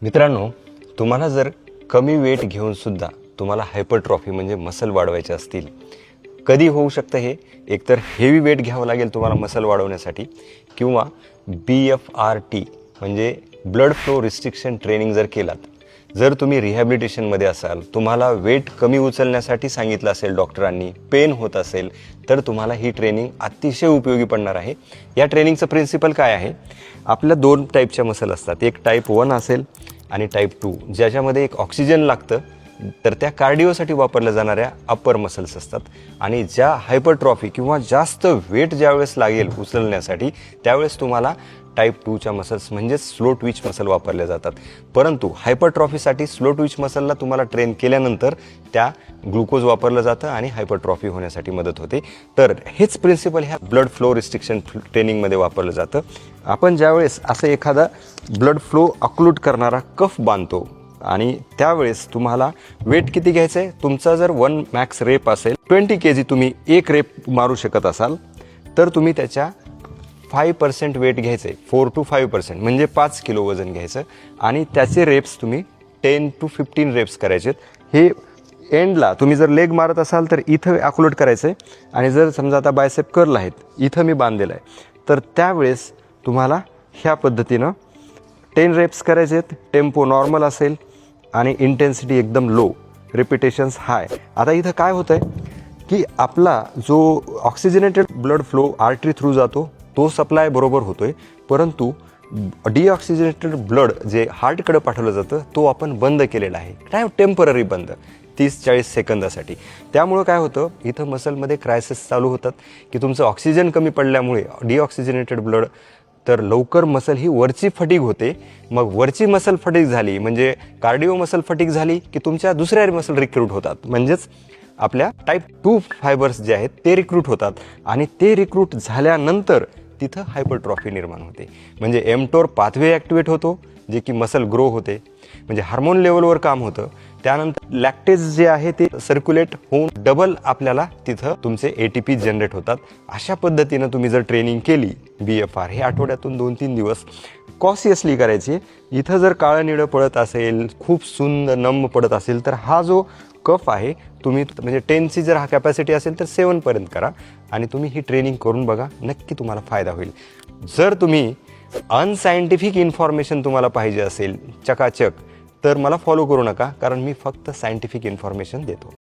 मित्रांनो, तुम्हाला जर कमी वेट घेऊन सुद्धा तुम्हाला हायपरट्रॉफी म्हणजे मसल वाढवायचे असतील, कधी होऊ शकतं हे? एकतर हेवी वेट घ्यावं लागेल तुम्हाला मसल वाढवण्यासाठी, किंवा BFRT म्हणजे ब्लड फ्लो रिस्ट्रिक्शन ट्रेनिंग जर केलात, जर तुम्ही रिहॅबिलिटेशनमध्ये असाल, तुम्हाला वेट कमी उचलण्यासाठी सांगितलं असेल डॉक्टरांनी, पेन होत असेल, तर तुम्हाला ही ट्रेनिंग अतिशय उपयोगी पडणार आहे. या ट्रेनिंगचं प्रिन्सिपल काय आहे? आपल्या दोन टाईपच्या मसल असतात, एक टाईप 1 असेल आणि टाईप 2, ज्याच्यामध्ये एक ऑक्सिजन लागतं, तर त्या कार्डिओसाठी वापरल्या जाणाऱ्या अप्पर मसल्स असतात. आणि ज्या हायपरट्रॉफी किंवा जास्त वेट ज्यावेळेस लागेल उचलण्यासाठी, त्यावेळेस तुम्हाला टाईप 2च्या मसल्स म्हणजेच स्लो ट्विच मसल वापरल्या जातात. परंतु हायपरट्रॉफीसाठी स्लो ट्विच मसलला तुम्हाला ट्रेन केल्यानंतर त्या ग्लुकोज वापरलं जातं आणि हायपरट्रॉफी होण्यासाठी मदत होते. तर हेच प्रिन्सिपल ह्या ब्लड फ्लो रिस्ट्रिक्शन ट्रेनिंगमध्ये वापरलं जातं. आपण ज्यावेळेस असं एखादा ब्लड फ्लो अक्लूट करणारा कफ बांधतो आणि त्यावेळेस तुम्हाला वेट किती घ्यायचं आहे? तुमचा जर 1 मॅक्स रेप असेल, 20 kg तुम्ही एक रेप मारू शकत असाल, तर तुम्ही त्याच्या 5% वेट घ्यायचं आहे. 4 to 5% म्हणजे 5 किलो वजन घ्यायचं आणि त्याचे रेप्स तुम्ही 10 to 15 रेप्स करायचे. हे एंडला तुम्ही जर लेग मारत असाल तर इथं अक्लूट करायचं आहे, आणि जर समजा आता बायसेप कर्ल आहेत, इथं मी बांधलेलं आहे, तर त्यावेळेस तुम्हाला ह्या पद्धतीनं 10 रेप्स करायचे आहेत. टेम्पो नॉर्मल असेल आणि इंटेन्सिटी एकदम लो, रिपिटेशन्स हाय. आता इथं काय होतं आहे की आपला जो oxygenated blood flow artery through जातो तो सप्लाय बरोबर होतो आहे, परंतु डिऑक्सिजनेटेड ब्लड जे हार्टकडे पाठवलं जातं तो आपण बंद केलेला आहे. काय टेम्पररी बंद, 30-40 सेकंदासाठी. त्यामुळं काय होतं, इथं मसलमध्ये क्रायसिस चालू होतात की तुमचं ऑक्सिजन कमी पडल्यामुळे डिऑक्सिजनेटेड ब्लड, तर लवकर मसल ही वरची फटीग होते. मग वरची मसल फटीग झाली म्हणजे कार्डिओ मसल फटीग झाली की तुमच्या दुसऱ्या मसल रिक्रूट होतात, म्हणजेच आपल्या टाईप 2 फायबर्स जे आहेत ते रिक्रूट होतात, आणि ते रिक्रूट झाल्यानंतर तिथं हायपरट्रॉफी निर्माण होते. म्हणजे एमटोर पाथवे ॲक्टिवेट होतो, जे की मसल ग्रो होते, म्हणजे हार्मोन लेवलवर काम होतं. त्यानंतर लॅक्टेज जे आहे ते सर्क्युलेट होऊन डबल आपल्याला तिथं तुमचे ATP जनरेट होतात. अशा पद्धतीनं तुम्ही जर ट्रेनिंग केली BFR, हे आठवड्यातून 2-3 दिवस कॉशियसली करायची. इथं जर काळं निळं पडत असेल, खूप सुंद नम पडत असेल, तर हा जो कफ आहे, तुम्ही म्हणजे 10ची जर हा कॅपॅसिटी असेल तर 7पर्यंत करा आणि तुम्ही ही ट्रेनिंग करून बघा, नक्की तुम्हाला फायदा होईल. जर तुम्ही अनसायंटिफिक इन्फॉर्मेशन तुम्हाला पाहिजे असेल चकाचक, तर मला फॉलो करू नका, कारण मी फक्त सायंटिफिक इन्फॉर्मेशन देतो.